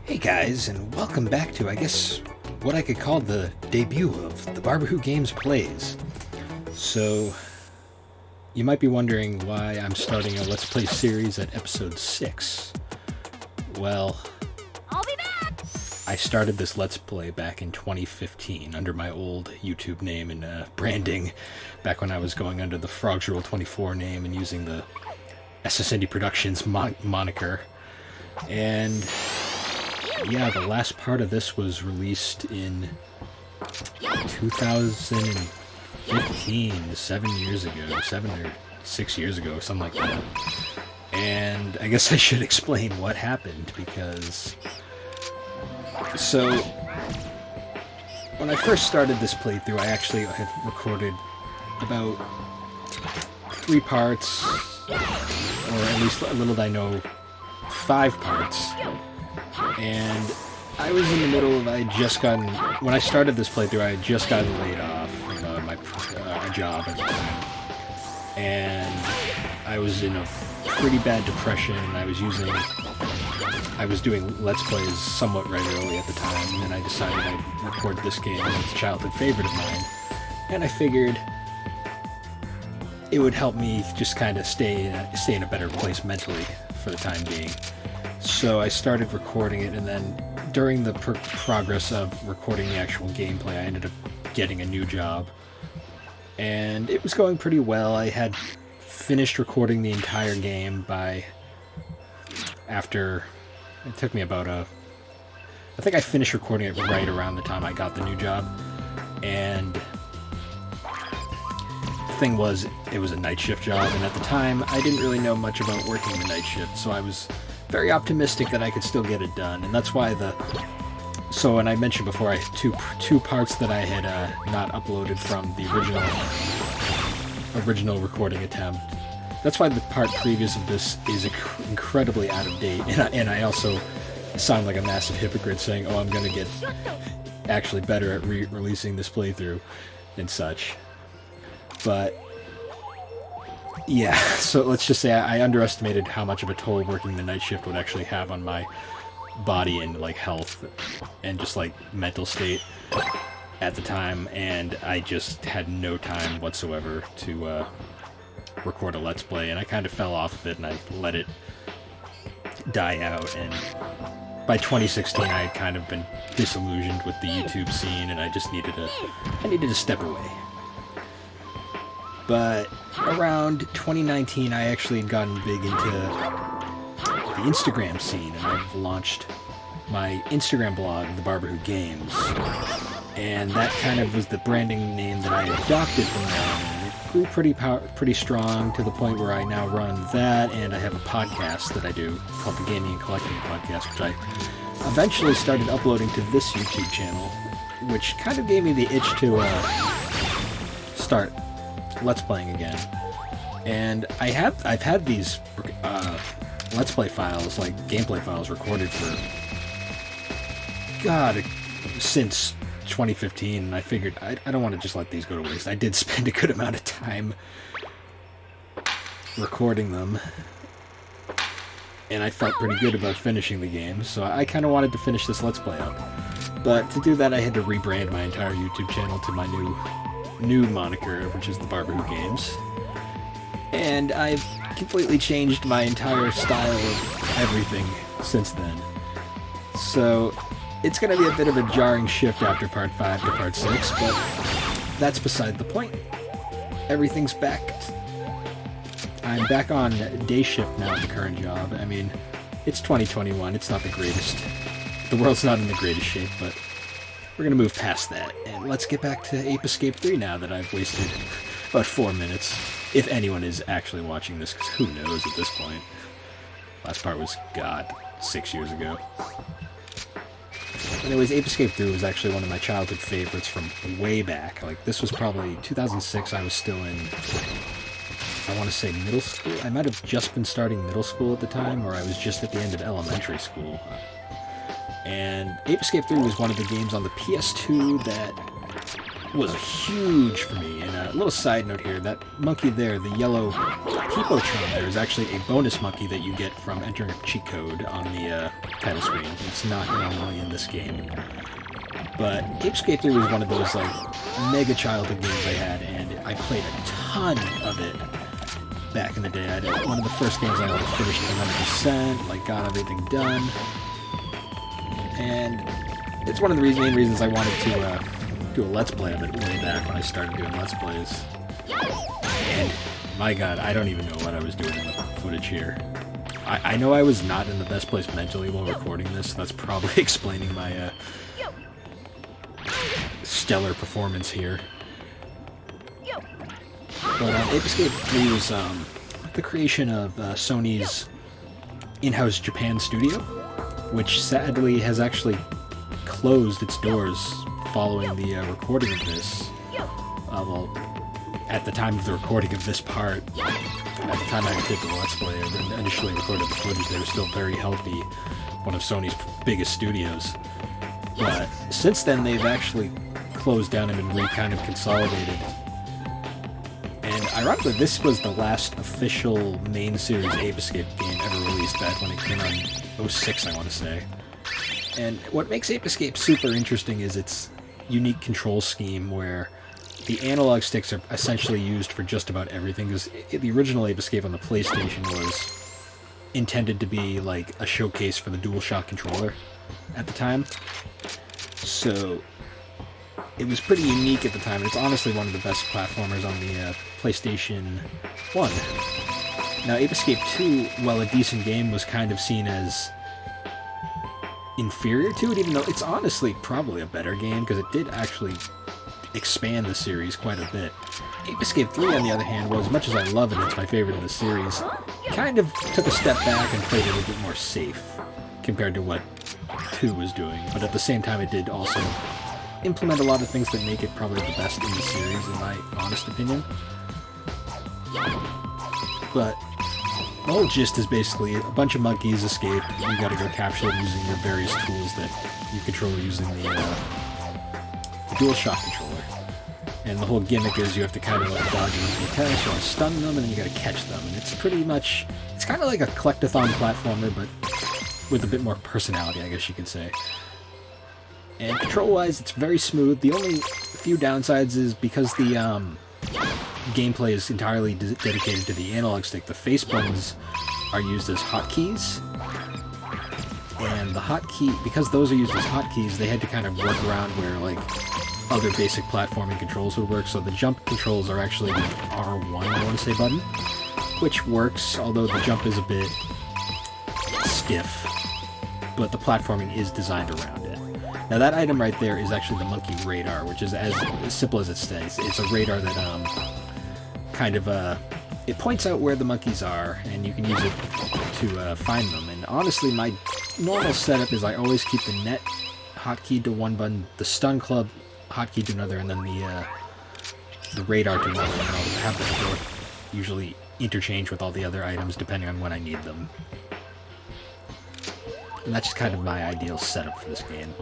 Hey guys, and welcome back to, I guess, what I could call the debut of the Barber Who Games Plays. So, you might be wondering why I'm starting a Let's Play series at episode 6. Well, I'll be back! I started this Let's Play back in 2015 under my old YouTube name and branding, back when I was going under the FrogsRule24 name and using the SSND Productions moniker. And yeah, the last part of this was released in 2015, 7 years ago, 7 or 6 years ago, something like that. And I guess I should explain what happened, because... So, when I first started this playthrough, I actually had recorded about 3 parts, or at least, little did I know, 5 parts. And I was in the middle of, when I started this playthrough, I had just gotten laid off from my job at the time. And I was in a pretty bad depression. I was doing Let's Plays somewhat regularly at the time, and I decided I'd record this game. It's a childhood favorite of mine. And I figured it would help me just kind of stay in a better place mentally for the time being. So I started recording it, and then during the progress of recording the actual gameplay, I ended up getting a new job. And it was going pretty well. I had finished recording the entire game it took me about I think I finished recording it right around the time I got the new job. And the thing was, it was a night shift job, and at the time, I didn't really know much about working the night shift, so I was very optimistic that I could still get it done, and that's why and I mentioned before, I had two parts that I had not uploaded from the original recording attempt. That's why the part previous of this is incredibly out of date, and I also sound like a massive hypocrite saying, oh, I'm going to get actually better at releasing this playthrough and such. But yeah, so let's just say I underestimated how much of a toll working the night shift would actually have on my body and like health and just like mental state at the time, and I just had no time whatsoever to record a Let's Play, and I kind of fell off of it and I let it die out. And by 2016 I had kind of been disillusioned with the YouTube scene, and I just needed to step away. But around 2019, I actually had gotten big into the Instagram scene, and I've launched my Instagram blog, The Barber Who Games. And that kind of was the branding name that I adopted from there. And it grew pretty strong to the point where I now run that, and I have a podcast that I do called the Gaming and Collecting Podcast, which I eventually started uploading to this YouTube channel, which kind of gave me the itch to start Let's Playing again. And I've had these Let's Play files, like gameplay files, recorded for since 2015, and I figured I don't want to just let these go to waste. I did spend a good amount of time recording them, and I felt pretty good about finishing the game, so I kind of wanted to finish this Let's Play up. But to do that, I had to rebrand my entire YouTube channel to my new moniker, which is The Barber Who Games. And I've completely changed my entire style of everything since then. So it's going to be a bit of a jarring shift after Part 5 to Part 6, but that's beside the point. Everything's back. I'm back on day shift now at the current job. I mean, it's 2021, it's not the greatest. The world's not in the greatest shape, but we're going to move past that, and let's get back to Ape Escape 3 now that I've wasted about 4 minutes. If anyone is actually watching this, because who knows at this point. Last part was, 6 years ago. Anyways, Ape Escape 3 was actually one of my childhood favorites from way back. Like, this was probably 2006, I was still in, I want to say middle school? I might have just been starting middle school at the time, or I was just at the end of elementary school. And Ape Escape 3 was one of the games on the PS2 that was huge for me. And a little side note here, that monkey there, the yellow Peepotron there, is actually a bonus monkey that you get from entering a cheat code on the title screen. It's not normally in this game. But Ape Escape 3 was one of those like mega childhood games I had, and I played a ton of it back in the day. I did one of the first games I like finished 100%, like got everything done. And it's one of the main reasons I wanted to do a Let's Play of it way back when I started doing Let's Plays. And my god, I don't even know what I was doing in the footage here. I know I was not in the best place mentally while recording this, so that's probably explaining my stellar performance here. But Ape Escape 3 was the creation of Sony's in-house Japan studio, which sadly has actually closed its doors following the recording of this. Well, at the time of the recording of this part, at the time I did the Let's Play, and initially recorded the footage, they were still very healthy, one of Sony's biggest studios. But since then, they've actually closed down and been kind of consolidated. And ironically, this was the last official main series Ape Escape game ever released back when it came out in 06, I want to say. And what makes Ape Escape super interesting is its unique control scheme where the analog sticks are essentially used for just about everything, because the original Ape Escape on the PlayStation was intended to be like a showcase for the DualShock controller at the time. So it was pretty unique at the time. It's honestly one of the best platformers on the PlayStation 1. Now, Ape Escape 2, while a decent game, was kind of seen as inferior to it, even though it's honestly probably a better game, because it did actually expand the series quite a bit. Ape Escape 3, on the other hand, well, as much as I love it, it's my favorite in the series, kind of took a step back and played it a little bit more safe compared to what 2 was doing. But at the same time, it did also implement a lot of things that make it probably the best in the series, in my honest opinion. But the whole gist is basically a bunch of monkeys escape, you gotta go capture them using your various tools that you control using the DualShock controller. And the whole gimmick is you have to kind of like dodge monkey attacks, you want to stun them, and then you gotta catch them. And it's pretty much, it's kind of like a collectathon platformer, but with a bit more personality, I guess you could say. And control-wise, it's very smooth. The only few downsides is because the gameplay is entirely dedicated to the analog stick, the face buttons are used as hotkeys. And the hotkey, because those are used as hotkeys, they had to kind of work around where like other basic platforming controls would work. So the jump controls are actually the R1, I want to say, button, which works, although the jump is a bit stiff, but the platforming is designed around it. Now that item right there is actually the monkey radar, which is as simple as it says. It's a radar that kind of it points out where the monkeys are, and you can use it to find them. And honestly, my normal setup is I always keep the net hotkey to one button, the stun club hotkey to another, and then the radar to another. And I'll have the fourth usually interchange with all the other items depending on when I need them. And that's just kind of my ideal setup for this game.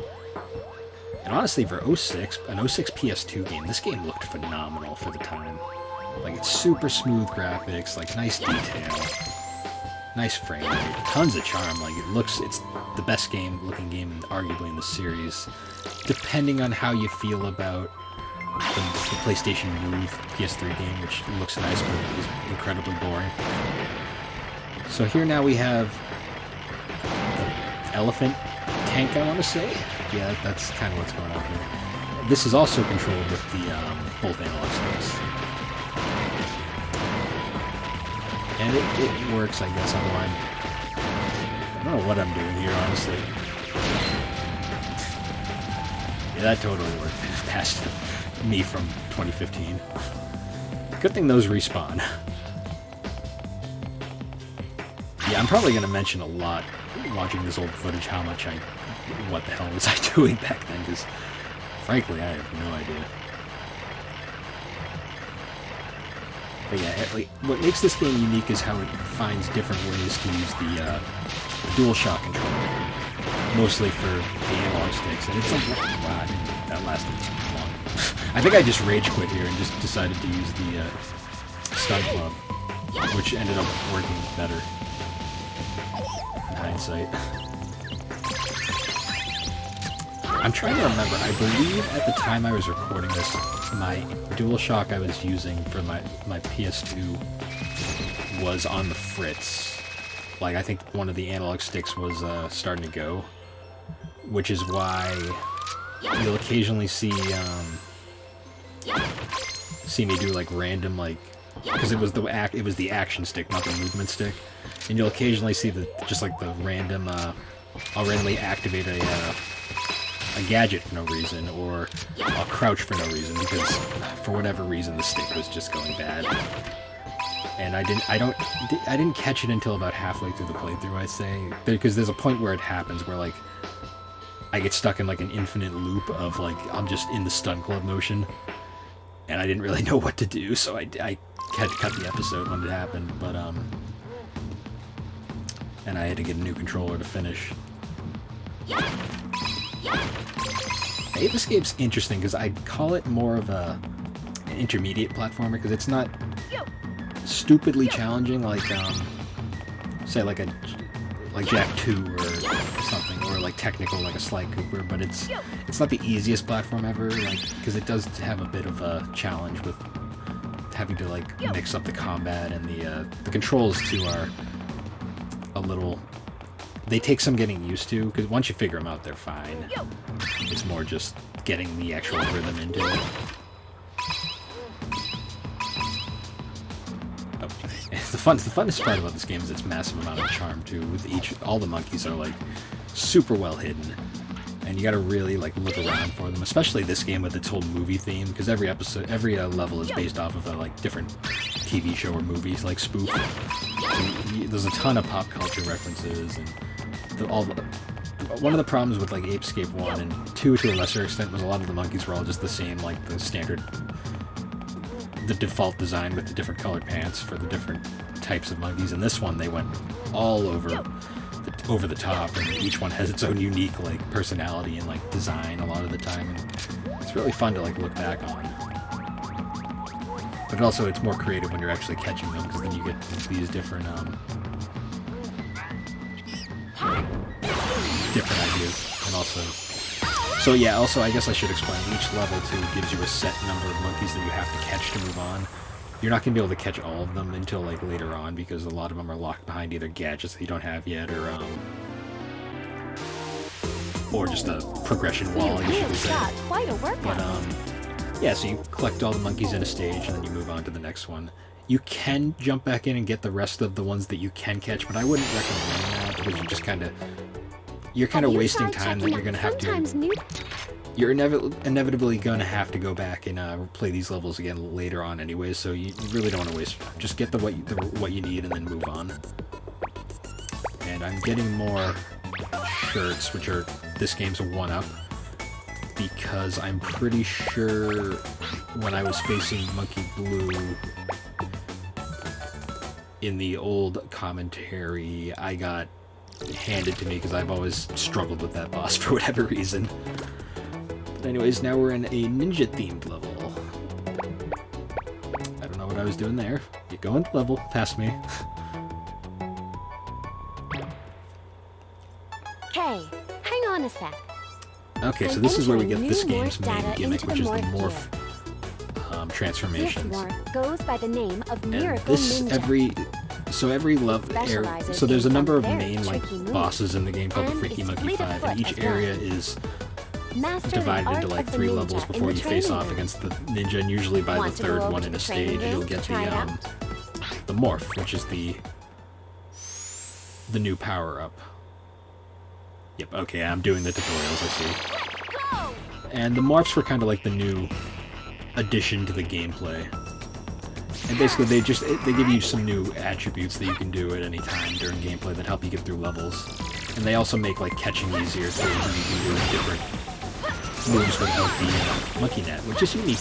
And honestly, for an 06 PS2 game, this game looked phenomenal for the time. Like, it's super smooth graphics, like, nice detail, nice frame rate, tons of charm. Like, it's the best looking game, arguably, in the series, depending on how you feel about the PlayStation Move PS3 game, which looks nice, but is incredibly boring. So here now we have the elephant tank, I want to say. Yeah, that's kind of what's going on here. This is also controlled with the both analog sticks. And it works, I guess, on mine. I don't know what I'm doing here, honestly. Yeah, that totally worked. Past me from 2015. Good thing those respawn. Yeah, I'm probably going to mention a lot watching this old footage how much what the hell was I doing back then, because frankly, I have no idea. But yeah, what makes this game unique is how it finds different ways to use the DualShock controller, mostly for the analog sticks. And it's like, wow, that lasted long. I think I just rage quit here and just decided to use the stun club, which ended up working better in hindsight. I'm trying to remember. I believe at the time I was recording this, my DualShock I was using for my PS2 was on the fritz. Like, I think one of the analog sticks was starting to go, which is why you'll occasionally see me do like random, like, because it was the action stick, not the movement stick, and you'll occasionally see just like the random I'll randomly activate a gadget for no reason, or I'll crouch for no reason because for whatever reason the stick was just going bad. And I didn't catch it until about halfway through the playthrough, I'd say, because there's a point where it happens where like I get stuck in like an infinite loop of like I'm just in the stun club motion, and I didn't really know what to do, so I had to cut the episode when it happened. But and I had to get a new controller to finish. Ape Escape's interesting because I'd call it more of an intermediate platformer because it's not stupidly challenging like say like Jak 2 or something, or like technical like a Sly Cooper, but it's not the easiest platform ever, like, because it does have a bit of a challenge with having to like mix up the combat, and the controls too are a little. They take some getting used to, because once you figure them out, they're fine. It's more just getting the actual rhythm into it. Oh. The funnest part about this game is its massive amount of charm too. With all the monkeys are like super well hidden, and you got to really like look around for them. Especially this game with its whole movie theme, because every level is based off of a like different TV show or movies like spoof. So there's a ton of pop culture references, and one of the problems with like Ape Escape 1 and 2 to a lesser extent was a lot of the monkeys were all just the same, like the standard, the default design with the different colored pants for the different types of monkeys. And this one, they went all over the top, and each one has its own unique like personality and like design a lot of the time. And it's really fun to like look back on. But also, it's more creative when you're actually catching them, because then you get these different ideas. And also, so yeah, also I guess I should explain, each level too gives you a set number of monkeys that you have to catch to move on. You're not going to be able to catch all of them until like later on, because a lot of them are locked behind either gadgets that you don't have yet, or just a progression wall, you should say. Quite a workout. But yeah, so you collect all the monkeys in a stage, and then you move on to the next one. You can jump back in and get the rest of the ones that you can catch, but I wouldn't recommend that, because you're kind of wasting time that you're going to have to. You're inevitably going to have to go back and play these levels again later on anyway, so you really don't want to waste. Just get what you need and then move on. And I'm getting more shirts, which are this game's a 1-up, because I'm pretty sure when I was facing Monkey Blue in the old commentary, I got handed to me because I've always struggled with that boss for whatever reason. But anyways, now we're in a ninja-themed level. I don't know what I was doing there. You go into level, past me. Hey, hang on a sec. Okay, so this is where we get this game's main gimmick, which is the morph transformations. This morph goes by the name of Miracle And this, Ninja. every level area, so there's a number of main like tricky moves, bosses in the game called the and Freaky it's Monkey 5, and each fleet of foot as area well. is Master the divided art into like of the 3 ninja levels in before the you face training off room. against the ninja, and usually by Want the to go third over one to in the a training stage, you'll room get to try it out? the morph, which is the new power-up. Yep, okay, I'm doing the tutorials, I see. And the morphs were kind of like the new addition to the gameplay. And basically, they give you some new attributes that you can do at any time during gameplay that help you get through levels. And they also make like catching easier, so you can do different moves without the monkey net, which is unique.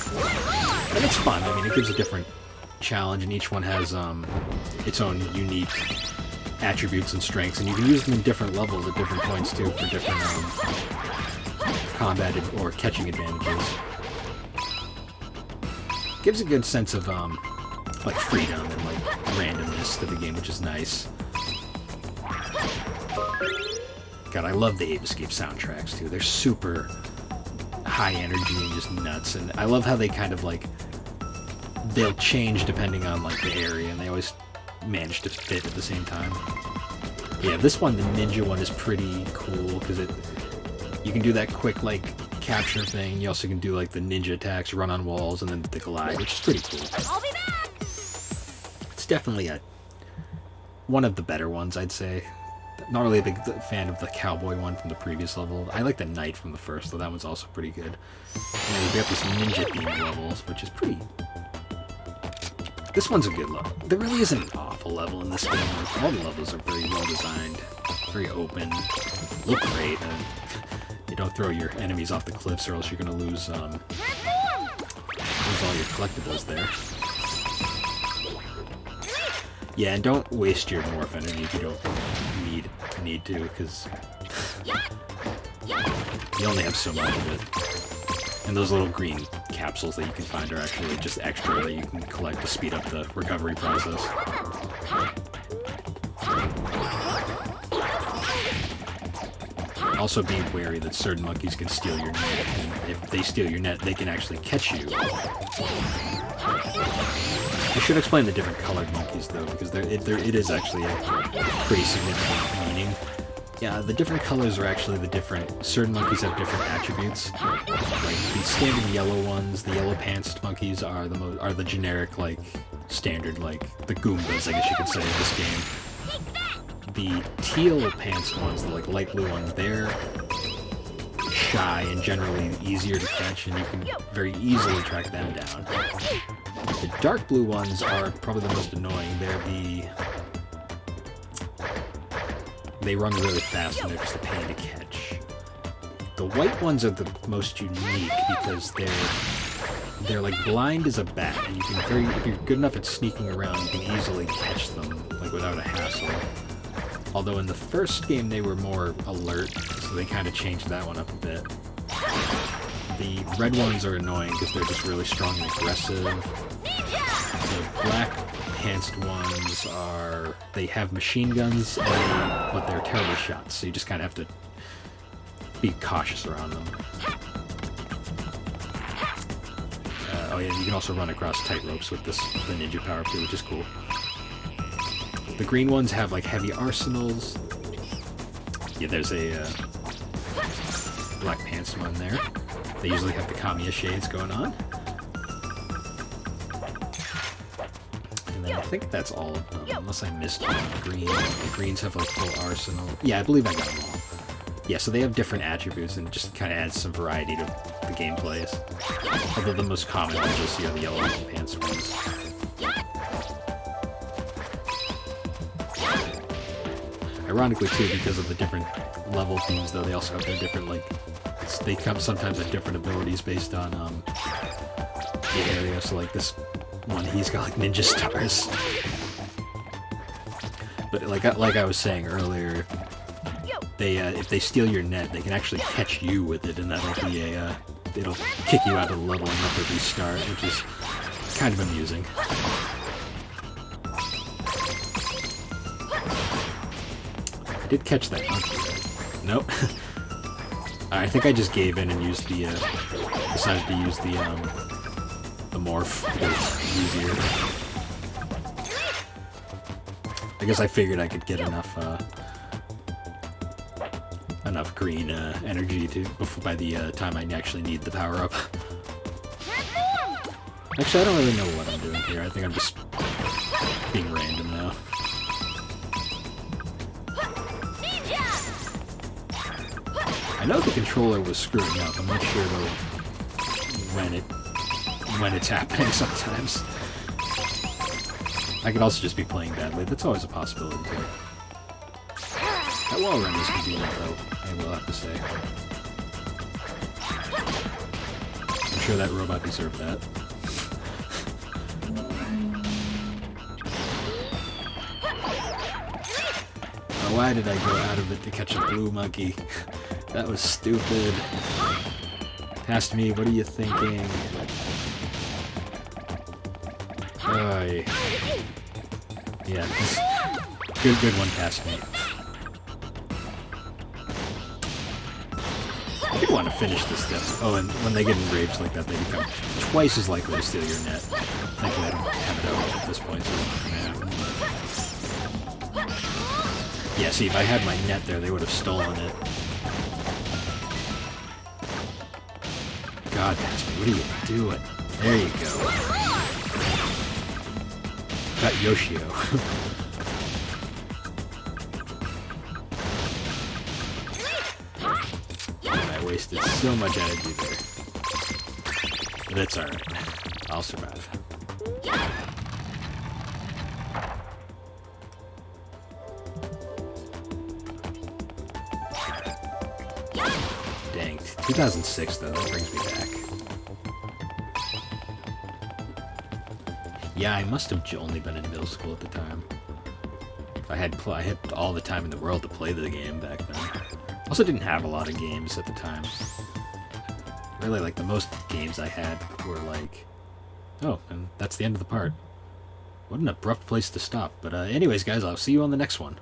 And it's fun. I mean, it gives a different challenge, and each one has its own unique attributes and strengths, and you can use them in different levels at different points too for different combat or catching advantages. Gives a good sense of like freedom and like randomness to the game, which is nice. God, I love the Ape Escape soundtracks too. They're super high energy and just nuts, and I love how they kind of like they'll change depending on like the area, and they always manage to fit at the same time. Yeah, this one, the ninja one, is pretty cool because you can do that quick like capture thing. You also can do like the ninja attacks, run on walls, and then the glide, which is pretty cool. I'll be back. It's definitely one of the better ones, I'd say. Not really a big fan of the cowboy one from the previous level. I like the knight from the first, though. That one's also pretty good. And then we got this ninja themed levels, which is pretty... This one's a good level. There really isn't an awful level in this game. Like, all the levels are very well designed, very open, look great, and you don't throw your enemies off the cliffs or else you're going to lose all your collectibles there. Yeah, and don't waste your morph energy if you don't need to, because you only have so much of it. And those little green capsules that you can find are actually just extra that you can collect to speed up the recovery process. Also be wary that certain monkeys can steal your net, and if they steal your net, they can actually catch you. I should explain the different colored monkeys, though, because it is actually a pretty significant meaning. Yeah, the different colors are actually the different... Certain monkeys have different attributes. Like, the standard yellow ones, the yellow-pantsed monkeys are the generic, like, standard, like, the Goombas, I guess you could say, in this game. The teal-pantsed ones, the, like, light blue ones, they're shy and generally easier to catch, and you can very easily track them down. The dark blue ones are probably the most annoying. They run really fast and they're just a pain to catch. The white ones are the most unique because they're like blind as a bat, and you can if you're good enough at sneaking around, you can easily catch them like without a hassle. Although in the first game they were more alert, so they kind of changed that one up a bit. The red ones are annoying because they're just really strong and aggressive. The black pantsed ones they have machine guns, but they're terrible shots, so you just kind of have to be cautious around them. Oh yeah, you can also run across tight ropes with the ninja power too, which is cool. The green ones have like heavy arsenals. Yeah, there's a black pants one there. They usually have the Kamiya shades going on. And then I think that's all of them, unless I missed one. The greens have like full arsenal. Yeah, I believe I got them all. Yeah, so they have different attributes and just kind of adds some variety to the gameplays. Although the most common ones you'll see are the yellow pants ones. Ironically too, because of the different level themes, though, they also have their different, like, they come sometimes with different abilities based on the area. So like this one, he's got like ninja stars. But like I was saying earlier, if they steal your net, they can actually catch you with it, and that'll be it'll kick you out of the level and have to restart, which is kind of amusing. I did catch that monkey. Nope. I think I just gave in and used decided to use the morph because it's easier. I guess I figured I could get enough green energy by the time I actually need the power up. Actually, I don't really know what I'm doing here. I think I'm just being random now. I know the controller was screwing up. I'm not sure though when it's happening sometimes. I could also just be playing badly. That's always a possibility too. That wall run is convenient though, I will have to say. I'm sure that robot deserved that. Oh, why did I go out of it to catch a blue monkey? That was stupid. Past me, what are you thinking? Yeah. Good one past me. I do want to finish this stuff. Oh, and when they get enraged like that, they become twice as likely to steal your net. Thankfully, I don't have it out at this point, so yeah, see, if I had my net there, they would have stolen it. God, Pastor, what are you doing? There you go. Got Yoshio. I wasted so much energy there. But it's alright. I'll survive. Dang. 2006, though. That brings me back. Yeah, I must have only been in middle school at the time. I had all the time in the world to play the game back then. Also didn't have a lot of games at the time. Really, like, the most games I had were like... Oh, and that's the end of the part. What an abrupt place to stop. But anyways, guys, I'll see you on the next one.